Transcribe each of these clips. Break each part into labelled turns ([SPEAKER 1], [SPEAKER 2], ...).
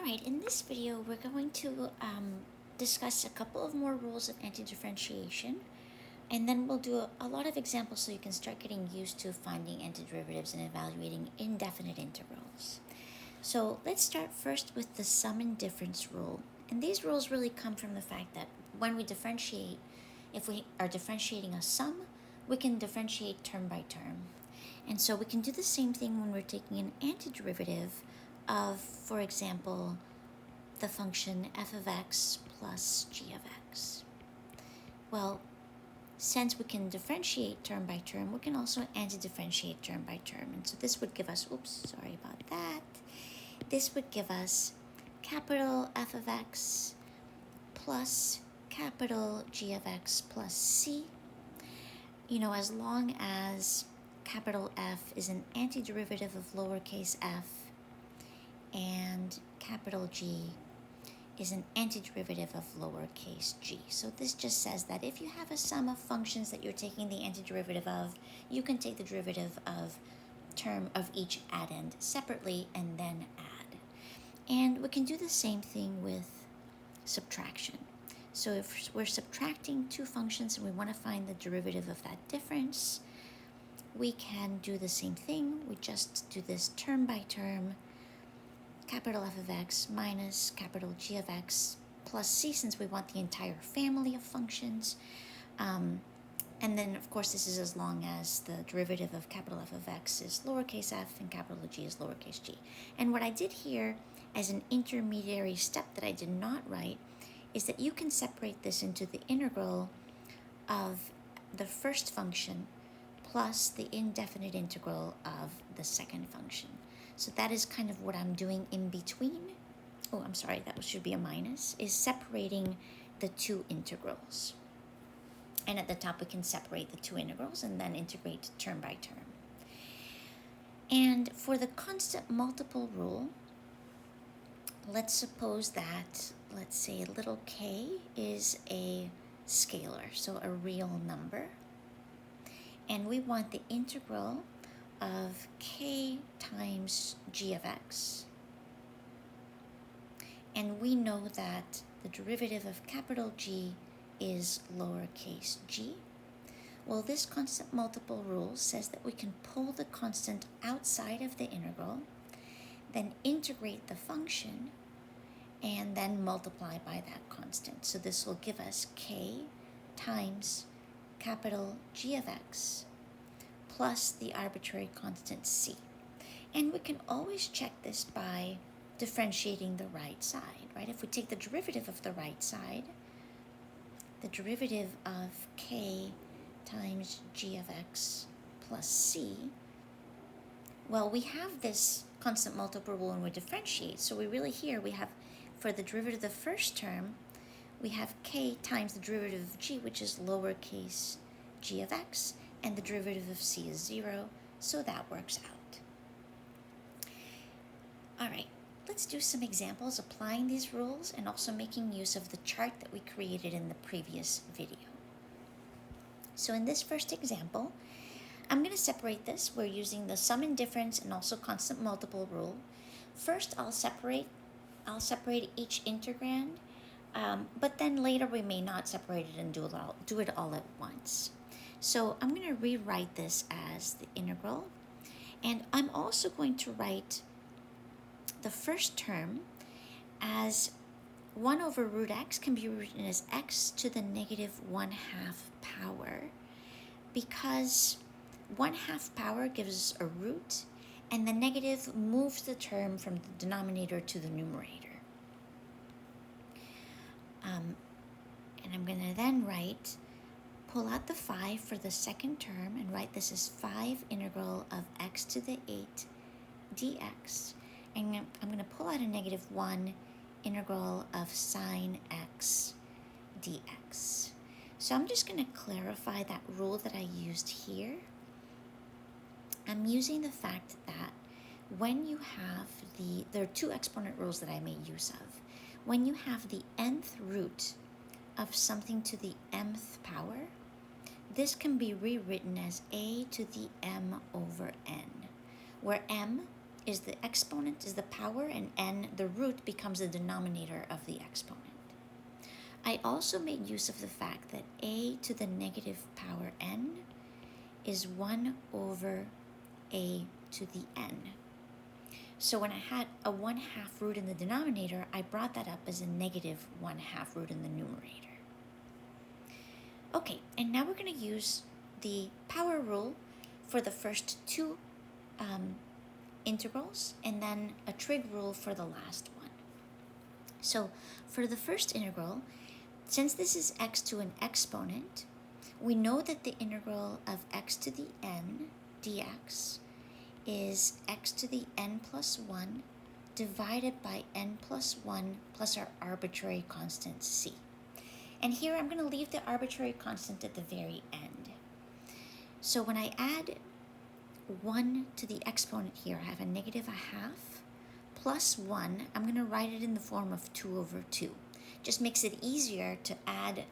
[SPEAKER 1] Alright, in this video we're going to discuss a couple of more rules of antidifferentiation, and then we'll do a lot of examples so you can start getting used to finding antiderivatives and evaluating indefinite integrals. So let's start first with the sum and difference rule. And these rules really come from the fact that when we differentiate, if we are differentiating a sum, we can differentiate term by term. And so we can do the same thing when we're taking an antiderivative of, for example, the function f of x plus g of x. Well, since we can differentiate term by term, we can also antidifferentiate term by term. And so this would give us, sorry about that. This would give us capital F of x plus capital G of x plus c. You know, as long as capital F is an antiderivative of lowercase f and capital G is an antiderivative of lowercase g. So this just says that if you have a sum of functions that you're taking the antiderivative of, you can take the derivative of term of each addend separately and then add. And we can do the same thing with subtraction. So if we're subtracting two functions and we want to find the derivative of that difference, we can do the same thing. We just do this term by term, capital F of x minus capital G of x plus c, since we want the entire family of functions. And then, of course, this is as long as the derivative of capital F of x is lowercase f and capital G is lowercase g. And what I did here as an intermediary step that I did not write is that you can separate this into the integral of the first function plus the indefinite integral of the second function. So that is kind of what I'm doing in between. Oh, I'm sorry, that should be a minus, is separating the two integrals. And at the top, we can separate the two integrals and then integrate term by term. And for the constant multiple rule, let's suppose that, let's say little k is a scalar, so a real number. And we want the integral of k times g of x. And we know that the derivative of capital G is lowercase g. Well, this constant multiple rule says that we can pull the constant outside of the integral, then integrate the function, and then multiply by that constant. So this will give us k times capital G of x plus the arbitrary constant c. And we can always check this by differentiating the right side, right? If we take the derivative of the right side, the derivative of k times g of x plus c, well, we have this constant multiple rule when we differentiate. So we really here, we have, for the derivative of the first term, we have k times the derivative of g, which is lowercase g of x, and the derivative of c is 0, so that works out. All right, let's do some examples applying these rules and also making use of the chart that we created in the previous video. So in this first example, I'm going to separate this. We're using the sum and difference and also constant multiple rule. First, I'll separate each integrand, but then later we may not separate it and do it all at once. So I'm going to rewrite this as the integral, and I'm also going to write the first term as 1 over root x can be written as x to the negative 1/2 power, because 1/2 power gives us a root, and the negative moves the term from the denominator to the numerator. And I'm going to then pull out the 5 for the second term and write this as 5 integral of x to the 8 dx. And I'm going to pull out a negative 1 integral of sine x dx. So I'm just going to clarify that rule that I used here. I'm using the fact that when you have there are two exponent rules that I made use of. When you have the nth root of something to the mth power, this can be rewritten as a to the m over n, where m is the exponent, is the power, and n, the root, becomes the denominator of the exponent. I also made use of the fact that a to the negative power n is 1 over a to the n. So when I had a 1/2 root in the denominator, I brought that up as a negative 1/2 root in the numerator. Okay, and now we're going to use the power rule for the first two integrals, and then a trig rule for the last one. So for the first integral, since this is x to an exponent, we know that the integral of x to the n dx is x to the n plus 1 divided by n plus 1 plus our arbitrary constant c. And here I'm going to leave the arbitrary constant at the very end. So when I add 1 to the exponent here, I have a negative 1/2 plus 1. I'm going to write it in the form of 2 over 2. Just makes it easier to add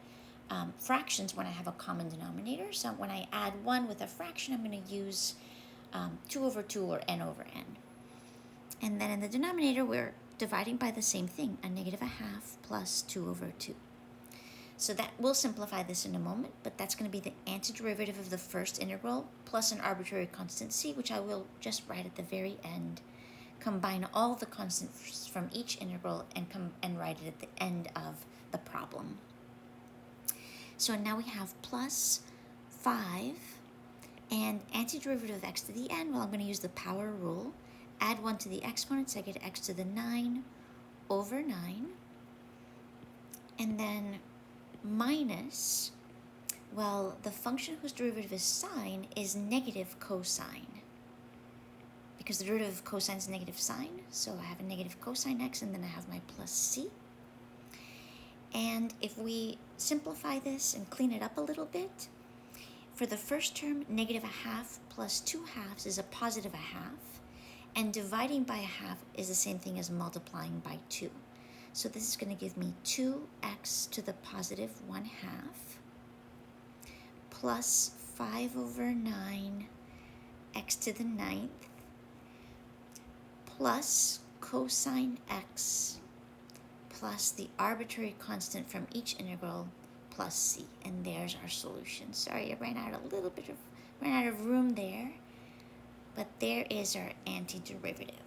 [SPEAKER 1] fractions when I have a common denominator. So when I add 1 with a fraction, I'm going to use 2 over 2 or n over n. And then in the denominator, we're dividing by the same thing, a negative 1/2 plus 2 over 2. So that will simplify this in a moment, but that's going to be the antiderivative of the first integral plus an arbitrary constant c, which I will just write at the very end. Combine all the constants from each integral and write it at the end of the problem. So now we have plus 5 and antiderivative of x to the n. Well, I'm going to use the power rule. Add 1 to the exponents, I get x to the 9 over 9. And then minus, well, the function whose derivative is sine is negative cosine, because the derivative of cosine is negative sine. So I have a negative cosine x, and then I have my plus c. And if we simplify this and clean it up a little bit, for the first term, negative 1/2 plus 2/2 is a positive 1/2, and dividing by 1/2 is the same thing as multiplying by 2. So this is going to give me 2x to the positive 1/2 plus 5 over 9 x to the 9th plus cosine x plus the arbitrary constant from each integral plus c. And there's our solution. Sorry, I ran out of room there, but there is our antiderivative.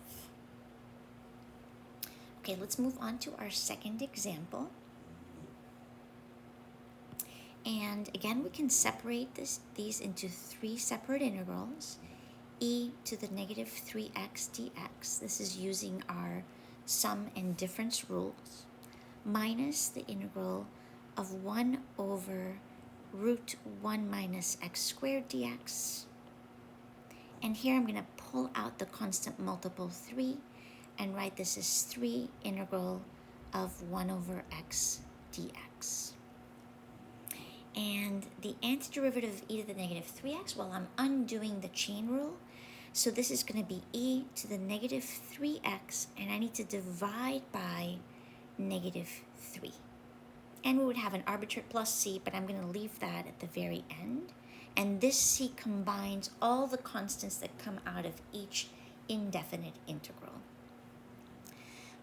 [SPEAKER 1] Okay, let's move on to our second example. And again, we can separate these into 3 separate integrals. E to the negative 3x dx, this is using our sum and difference rules, minus the integral of 1 over root 1 minus x squared dx. And here I'm going to pull out the constant multiple 3 and write this as 3 integral of 1 over x dx. And the antiderivative of e to the negative 3x, well, I'm undoing the chain rule. So this is going to be e to the negative 3x, and I need to divide by negative 3. And we would have an arbitrary plus c, but I'm going to leave that at the very end. And this c combines all the constants that come out of each indefinite integral.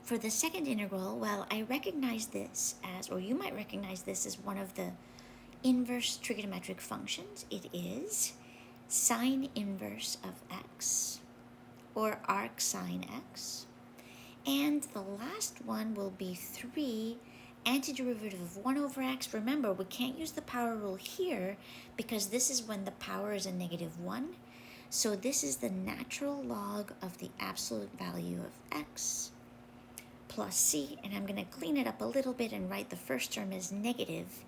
[SPEAKER 1] For the second integral, well, I recognize this as, or you might recognize this as one of the inverse trigonometric functions. It is sine inverse of x, or arc sine x. And the last one will be 3 antiderivative of 1 over x. Remember, we can't use the power rule here because this is when the power is a negative 1. So this is the natural log of the absolute value of x plus c, and I'm going to clean it up a little bit and write the first term as negative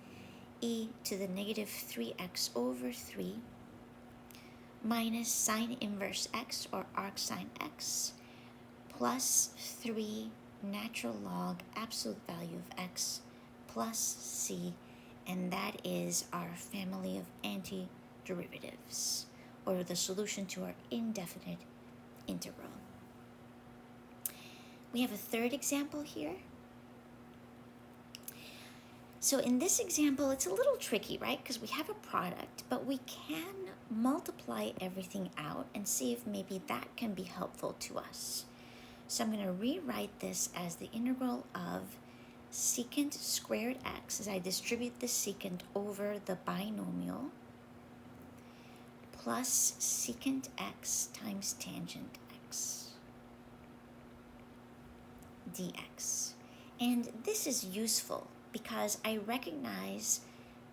[SPEAKER 1] e to the negative 3x over 3 minus sine inverse x, or arc sine x, plus 3 natural log absolute value of x plus c, and that is our family of antiderivatives, or the solution to our indefinite integral. We have a third example here. So in this example, it's a little tricky, right? Because we have a product, but we can multiply everything out and see if maybe that can be helpful to us. So I'm going to rewrite this as the integral of secant squared x as I distribute the secant over the binomial plus secant x times tangent x dx. And this is useful because I recognize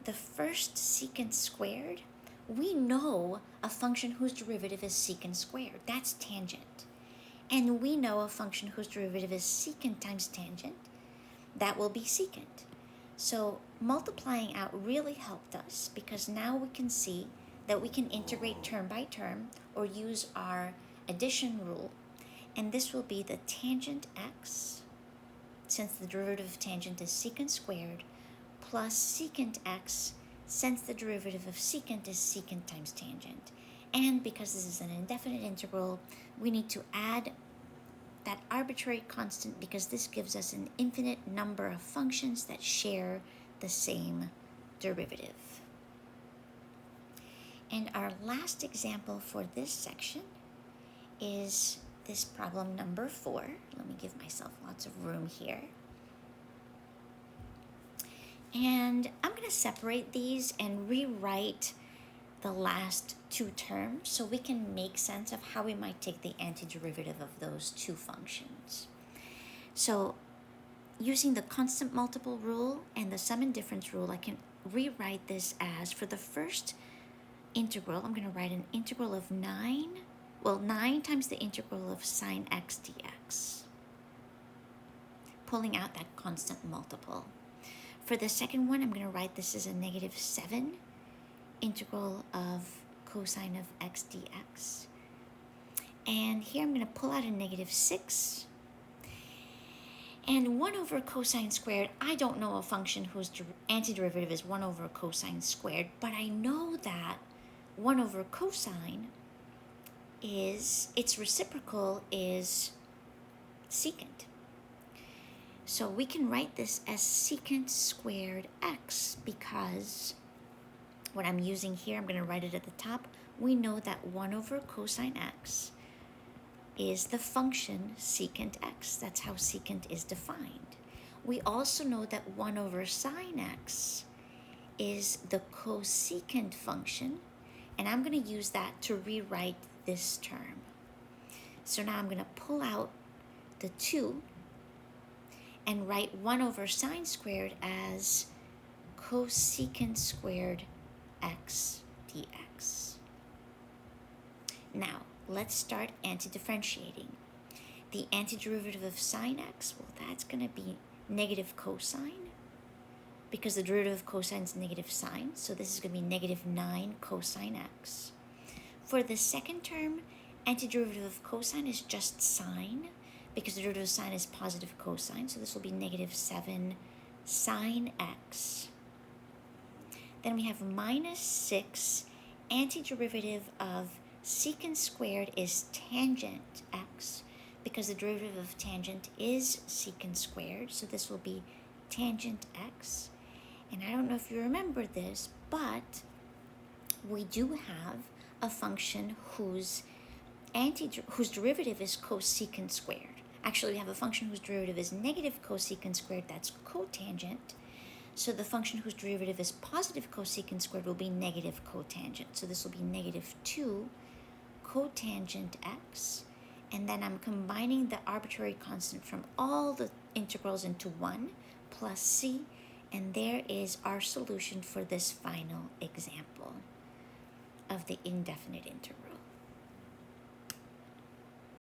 [SPEAKER 1] the first secant squared. We know a function whose derivative is secant squared. That's tangent. And we know a function whose derivative is secant times tangent. That will be secant. So multiplying out really helped us because now we can see that we can integrate term by term or use our addition rule. And this will be the tangent x, since the derivative of tangent is secant squared, plus secant x, since the derivative of secant is secant times tangent. And because this is an indefinite integral, we need to add that arbitrary constant because this gives us an infinite number of functions that share the same derivative. And our last example for this section is this problem number 4. Let me give myself lots of room here. And I'm going to separate these and rewrite the last two terms so we can make sense of how we might take the antiderivative of those two functions. So using the constant multiple rule and the sum and difference rule, I can rewrite this as, for the first integral, I'm going to write an integral of 9 times the integral of sine x dx, pulling out that constant multiple. For the second one, I'm going to write this as a -7 integral of cosine of x dx. And here I'm going to pull out a -6. And 1 over cosine squared, I don't know a function whose antiderivative is 1 over cosine squared, but I know that 1 over cosine its reciprocal is secant. So we can write this as secant squared x because what I'm using here, I'm going to write it at the top. We know that 1 over cosine x is the function secant x. That's how secant is defined. We also know that 1 over sine x is the cosecant function, and I'm going to use that to rewrite this term. So now I'm going to pull out the 2 and write 1 over sine squared as cosecant squared x dx. Now, let's start antidifferentiating. The antiderivative of sine x, well, that's going to be negative cosine because the derivative of cosine is negative sine. So this is going to be -9 cosine x. For the second term, antiderivative of cosine is just sine because the derivative of sine is positive cosine. So this will be -7 sine x. Then we have -6 antiderivative of secant squared is tangent x because the derivative of tangent is secant squared. So this will be tangent x. And I don't know if you remember this, but we do have a function whose derivative is cosecant squared. Actually, we have a function whose derivative is negative cosecant squared. That's cotangent. So the function whose derivative is positive cosecant squared will be negative cotangent. So this will be -2 cotangent x. And then I'm combining the arbitrary constant from all the integrals into 1 plus c. And there is our solution for this final example of the indefinite integral.